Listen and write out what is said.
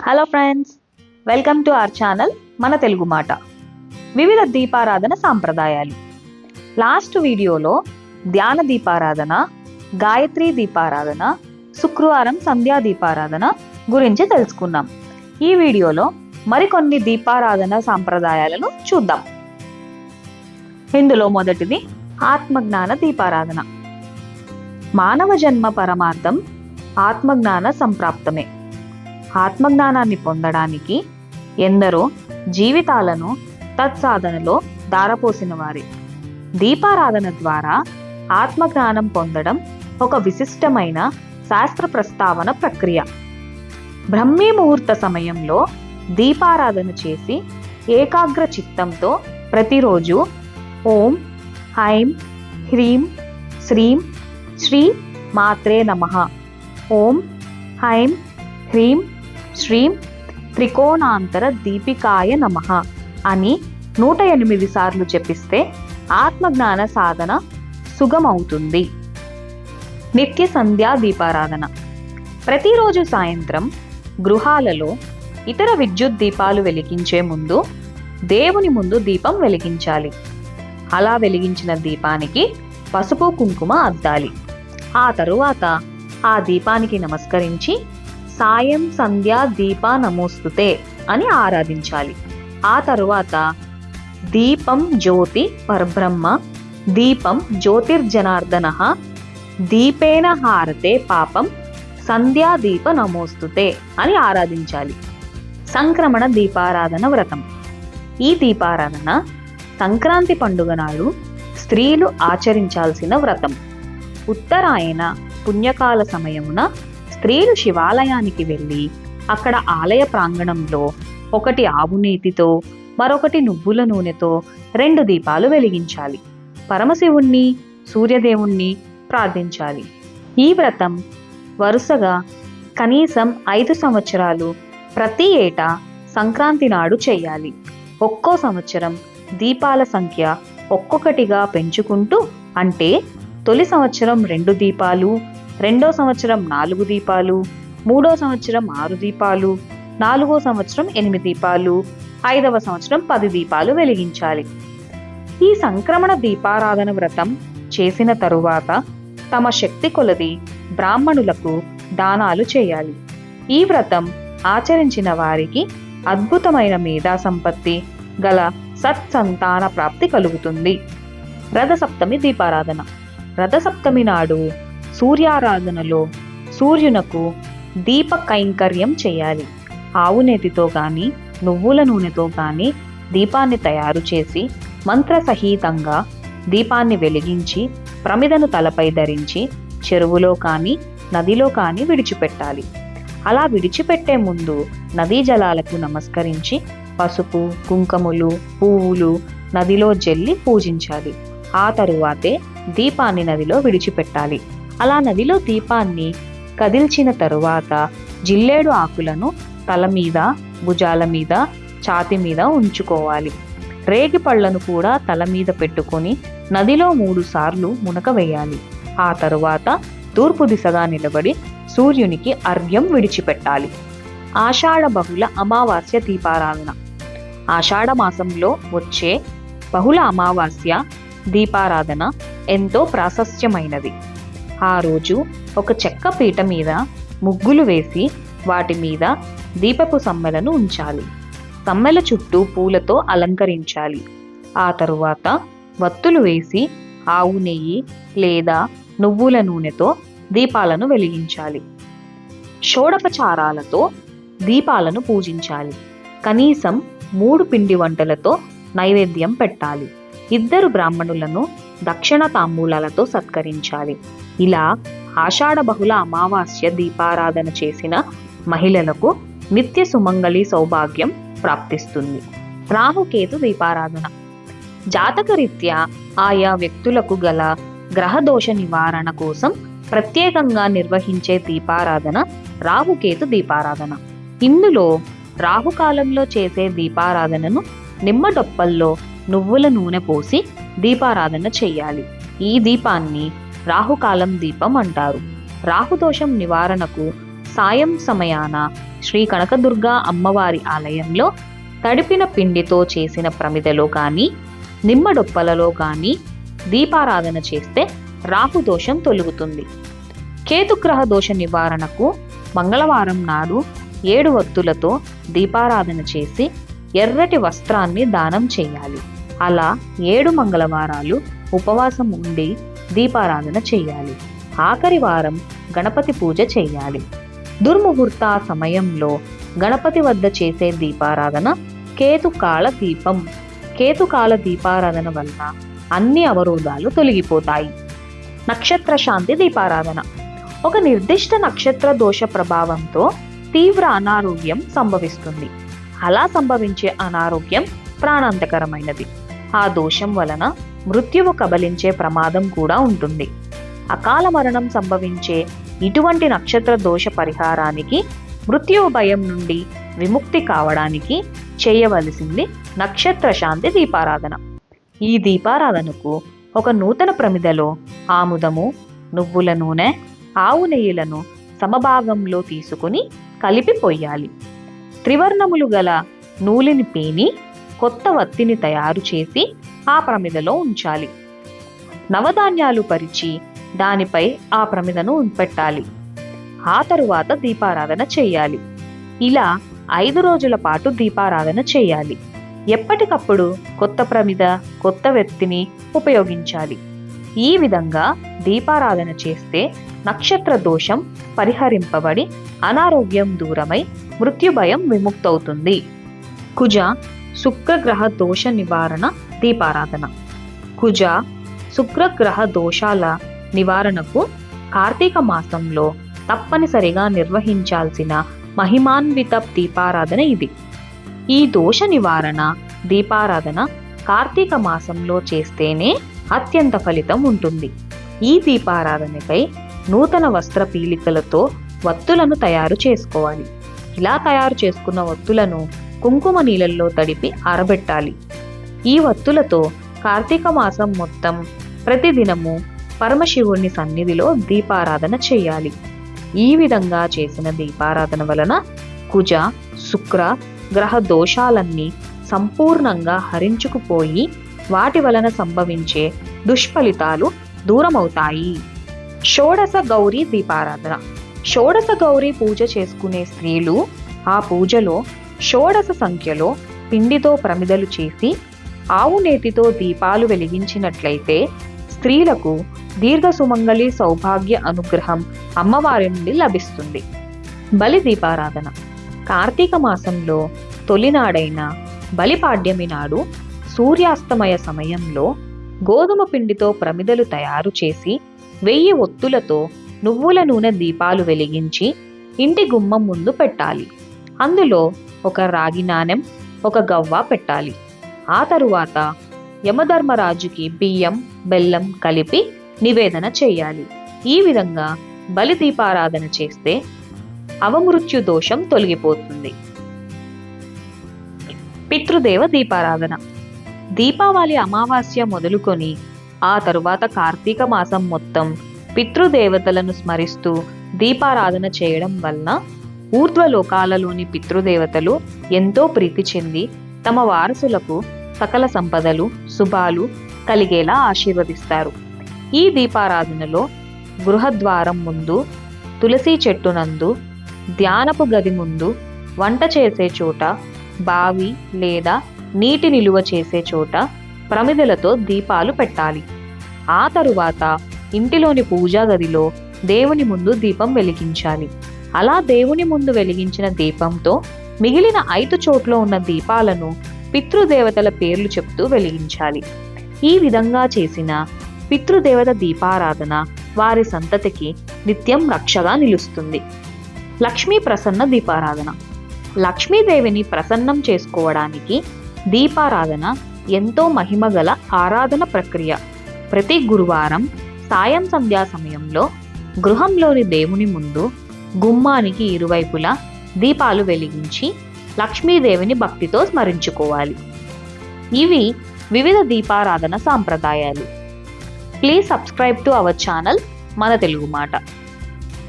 Hello friends, welcome to our channel మన తెలుగు మాట. వివిధ దీపారాధన సాంప్రదాయాలు. లాస్ట్ వీడియోలో ధ్యాన దీపారాధన, గాయత్రి దీపారాధన, శుక్రవారం సంధ్యా దీపారాధన గురించి తెలుసుకున్నాం. ఈ వీడియోలో మరికొన్ని దీపారాధన సాంప్రదాయాలను చూద్దాం. ఇందులో మొదటిది ఆత్మజ్ఞాన దీపారాధన. మానవ జన్మ పరమార్థం ఆత్మజ్ఞాన సంప్రాప్తమే. ఆత్మజ్ఞానాన్ని పొందడానికి ఎందరో జీవితాలను తత్సాధనలో దారపోసిన వారి దీపారాధన ద్వారా ఆత్మజ్ఞానం పొందడం ఒక విశిష్టమైన శాస్త్ర ప్రస్తావన ప్రక్రియ. బ్రహ్మీ ముహూర్త సమయంలో దీపారాధన చేసి ఏకాగ్ర చిత్తంతో ప్రతిరోజు ఓం ఐం హ్రీం శ్రీం శ్రీ మాత్రే నమః, ఓం ఐం హ్రీం శ్రీం త్రికోణాంతర దీపికాయ నమః అని 108 సార్లు జపిస్తే ఆత్మజ్ఞాన సాధన సుగమవుతుంది. నిత్య సంధ్యా దీపారాధన. ప్రతిరోజు సాయంత్రం గృహాలలో ఇతర విద్యుత్ దీపాలు వెలిగించే ముందు దేవుని ముందు దీపం వెలిగించాలి. అలా వెలిగించిన దీపానికి పసుపు కుంకుమ అద్దాలి. ఆ తరువాత ఆ దీపానికి నమస్కరించి సాయం సంధ్యా దీపా నమోస్తుతే అని ఆరాధించాలి. ఆ తరువాత దీపం జ్యోతి పరబ్రహ్మ, దీపం జ్యోతిర్జనార్దన, దీపేన హారతే పాపం, సంధ్యా దీప నమోస్తుతే అని ఆరాధించాలి. సంక్రమణ దీపారాధన వ్రతం. ఈ దీపారాధన సంక్రాంతి పండుగ నాడు స్త్రీలు ఆచరించాల్సిన వ్రతం. ఉత్తరాయణ పుణ్యకాల సమయమున స్త్రీలు శివాలయానికి వెళ్ళి అక్కడ ఆలయ ప్రాంగణంలో ఒకటి ఆవు నేతితో, మరొకటి నువ్వుల నూనెతో 2 దీపాలు వెలిగించాలి. పరమశివుణ్ణి, సూర్యదేవుణ్ణి ప్రార్థించాలి. ఈ వ్రతం వరుసగా కనీసం 5 సంవత్సరాలు ప్రతి ఏటా సంక్రాంతి నాడు చేయాలి. ఒక్కో సంవత్సరం దీపాల సంఖ్య ఒక్కొక్కటిగా పెంచుకుంటూ, అంటే తొలి సంవత్సరం 2 దీపాలు, రెండో సంవత్సరం 4 దీపాలు, మూడో సంవత్సరం 6 దీపాలు, 4వ సంవత్సరం 8 దీపాలు, 5వ సంవత్సరం 10 దీపాలు వెలిగించాలి. ఈ సంక్రమణ దీపారాధన వ్రతం చేసిన తరువాత తమ శక్తి కొలది బ్రాహ్మణులకు దానాలు చేయాలి. ఈ వ్రతం ఆచరించిన వారికి అద్భుతమైన మేధా సంపత్తి గల సత్సంతాన ప్రాప్తి కలుగుతుంది. రథసప్తమి దీపారాధన. రథసప్తమి నాడు సూర్యారాధనలో సూర్యునకు దీప కైంకర్యం చేయాలి. ఆవు నేతితో కానీ నువ్వుల నూనెతో కానీ దీపాన్ని తయారు చేసి మంత్రసహితంగా దీపాన్ని వెలిగించి ప్రమిదను తలపై ధరించి చెరువులో కానీ నదిలో కానీ విడిచిపెట్టాలి. అలా విడిచిపెట్టే ముందు నదీ జలాలకు నమస్కరించి పసుపు, కుంకుమలు, పువ్వులు నదిలో జల్లి పూజించాలి. ఆ తరువాతే దీపాన్ని నదిలో విడిచిపెట్టాలి. అలా నదిలో దీపాన్ని కదిల్చిన తరువాత జిల్లేడు ఆకులను తల మీద, భుజాల మీద, ఛాతి మీద ఉంచుకోవాలి. రేగి పళ్లను కూడా తల మీద పెట్టుకొని నదిలో 3 సార్లు మునక వేయాలి. ఆ తరువాత తూర్పు దిశగా నిలబడి సూర్యునికి అర్ఘ్యం విడిచిపెట్టాలి. ఆషాఢ బహుళ అమావాస్య దీపారాధన. ఆషాఢ మాసంలో వచ్చే బహుళ అమావాస్య దీపారాధన ఎంతో ప్రాశస్త్యమైనది. ఆ రోజు ఒక చెక్క పీట మీద ముగ్గులు వేసి వాటి మీద దీపపు సమ్మెలను ఉంచాలి. సమ్మెల చుట్టూ పూలతో అలంకరించాలి. ఆ తరువాత వత్తులు వేసి ఆవు నెయ్యి లేదా నువ్వుల నూనెతో దీపాలను వెలిగించాలి. షోడపచారాలతో దీపాలను పూజించాలి. కనీసం 3 పిండి వంటలతో నైవేద్యం పెట్టాలి. 2 బ్రాహ్మణులను దక్షిణ తాంబూలాలతో సత్కరించాలి. ఇలా ఆషాఢ బహుళ అమావాస్య దీపారాధన చేసిన మహిళలకు నిత్య సుమంగళి సౌభాగ్యం ప్రాప్తిస్తుంది. రాహుకేతు దీపారాధన. జాతకరీత్యా ఆయా వ్యక్తులకు గల గ్రహదోష నివారణ కోసం ప్రత్యేకంగా నిర్వహించే దీపారాధన రాహుకేతు దీపారాధన. ఇందులో రాహుకాలంలో చేసే దీపారాధనను నిమ్మడొప్పల్లో నువ్వుల నూనె పోసి దీపారాధన చెయ్యాలి. ఈ దీపాన్ని రాహుకాలం దీపం అంటారు. రాహుదోషం నివారణకు సాయం సమయాన శ్రీ కనకదుర్గ అమ్మవారి ఆలయంలో తడిపిన పిండితో చేసిన ప్రమిదలో కానీ నిమ్మడొప్పలలో కానీ దీపారాధన చేస్తే రాహుదోషం తొలగుతుంది. కేతుగ్రహ దోష నివారణకు మంగళవారం నాడు 7 ఒత్తులతో దీపారాధన చేసి ఎర్రటి వస్త్రాన్ని దానం చేయాలి. అలా 7 మంగళవారాలు ఉపవాసం ఉండి దీపారాధన చేయాలి. ఆఖరి వారం గణపతి పూజ చేయాలి. దుర్ముహూర్త సమయంలో గణపతి వద్ద చేసే దీపారాధన కేతుకాల దీపం. కేతుకాల దీపారాధన వల్ల అన్ని అవరోధాలు తొలగిపోతాయి. నక్షత్ర శాంతి దీపారాధన. ఒక నిర్దిష్ట నక్షత్ర దోష ప్రభావంతో తీవ్ర అనారోగ్యం సంభవిస్తుంది. అలా సంభవించే అనారోగ్యం ప్రాణాంతకరమైనది. ఆ దోషం వలన మృత్యువు కబలించే ప్రమాదం కూడా ఉంటుంది. అకాల మరణం సంభవించే ఇటువంటి నక్షత్ర దోష పరిహారానికి, మృత్యువు భయం నుండి విముక్తి కావడానికి చేయవలసింది నక్షత్ర శాంతి దీపారాధన. ఈ దీపారాధనకు ఒక నూతన ప్రమిదలో ఆముదము, నువ్వుల నూనె, ఆవు నెయ్యిలను సమభాగంలో తీసుకుని కలిపి పొయ్యాలి. త్రివర్ణములు గల నూలిని పీని కొత్త వత్తిని తయారు చేసి ఆ ప్రమిదలో ఉంచాలి. నవధాన్యాలు పరిచి దానిపై ఆ ప్రమిదను పెట్టాలి. ఆ తరువాత దీపారాధన చేయాలి. ఇలా 5 రోజుల పాటు దీపారాధన చేయాలి. ఎప్పటికప్పుడు కొత్త ప్రమిద, కొత్త వెత్తిని ఉపయోగించాలి. ఈ విధంగా దీపారాధన చేస్తే నక్షత్ర దోషం పరిహరింపబడి అనారోగ్యం దూరమై మృత్యుభయం విముక్తవుతుంది. కుజ శుక్రగ్రహ దోష నివారణ దీపారాధన. కుజ శుక్రగ్రహ దోషాల నివారణకు కార్తీక మాసంలో తప్పనిసరిగా నిర్వహించాల్సిన మహిమాన్విత దీపారాధన ఇది. ఈ దోష నివారణ దీపారాధన కార్తీక మాసంలో చేస్తేనే అత్యంత ఫలితం ఉంటుంది. ఈ దీపారాధనపై నూతన వస్త్ర పీలికలతో వత్తులను తయారు చేసుకోవాలి. ఇలా తయారు చేసుకున్న వత్తులను కుంకుమ నీళ్ళల్లో తడిపి ఆరబెట్టాలి. ఈ వత్తులతో కార్తీక మాసం మొత్తం ప్రతిదినము పరమశివుని సన్నిధిలో దీపారాధన చేయాలి. ఈ విధంగా చేసిన దీపారాధన వలన కుజ శుక్ర గ్రహ దోషాలన్నీ సంపూర్ణంగా హరించుకుపోయి వాటి వలన సంభవించే దుష్ఫలితాలు దూరమవుతాయి. షోడశ గౌరీ దీపారాధన. షోడశ గౌరీ పూజ చేసుకునే స్త్రీలు ఆ పూజలో షోడశ సంఖ్యలో పిండితో ప్రమిదలు చేసి ఆవు నేతితో దీపాలు వెలిగించినట్లయితే స్త్రీలకు దీర్ఘ సుమంగళి సౌభాగ్య అనుగ్రహం అమ్మవారి నుండి లభిస్తుంది. బలి దీపారాధన. కార్తీక మాసంలో తొలినాడైన బలిపాడ్యమి నాడు సూర్యాస్తమయ సమయంలో గోధుమ పిండితో ప్రమిదలు తయారు చేసి 1000 ఒత్తులతో నువ్వుల నూనె దీపాలు వెలిగించి ఇంటి గుమ్మం ముందు పెట్టాలి. అందులో ఒక రాగి నాణెం, ఒక గవ్వ పెట్టాలి. ఆ తరువాత యమధర్మరాజుకి బియ్యం, బెల్లం కలిపి నివేదన చేయాలి. ఈ విధంగా బలి దీపారాధన చేస్తే అవమృత్యు దోషం తొలగిపోతుంది. పితృదేవ దీపారాధన. దీపావళి అమావాస్య మొదలుకొని ఆ తరువాత కార్తీక మాసం మొత్తం పితృదేవతలను స్మరిస్తూ దీపారాధన చేయడం వలన ఊర్ధ్వలోకాలలోని పితృదేవతలు ఎంతో ప్రీతి చెంది తమ వారసులకు సకల సంపదలు, శుభాలు కలిగేలా ఆశీర్వదిస్తారు. ఈ దీపారాధనలో గృహద్వారం ముందు, తులసి చెట్టు నందు, ధ్యానపు గది ముందు, వంట చేసే చోట, బావి లేదా నీటి నిలువ చేసే చోట ప్రమిదలతో దీపాలు పెట్టాలి. ఆ తరువాత ఇంటిలోని పూజా గదిలో దేవుని ముందు దీపం వెలిగించాలి. అలా దేవుని ముందు వెలిగించిన దీపంతో మిగిలిన 5 చోట్ల ఉన్న దీపాలను పితృదేవతల పేర్లు చెప్తూ వెలిగించాలి. ఈ విధంగా చేసిన పితృదేవత దీపారాధన వారి సంతతికి నిత్యం రక్షగా నిలుస్తుంది. లక్ష్మీ ప్రసన్న దీపారాధన. లక్ష్మీదేవిని ప్రసన్నం చేసుకోవడానికి దీపారాధన ఎంతో మహిమగల ఆరాధన ప్రక్రియ. ప్రతి గురువారం సాయం సంధ్యా సమయంలో గృహంలోని దేవుని ముందు గుమ్మానికి ఇరువైపులా దీపాలు వెలిగించి లక్ష్మీదేవిని భక్తితో స్మరించుకోవాలి. ఇవి వివిధ దీపారాధన సాంప్రదాయాలు. Please subscribe to our channel మన తెలుగు మాట.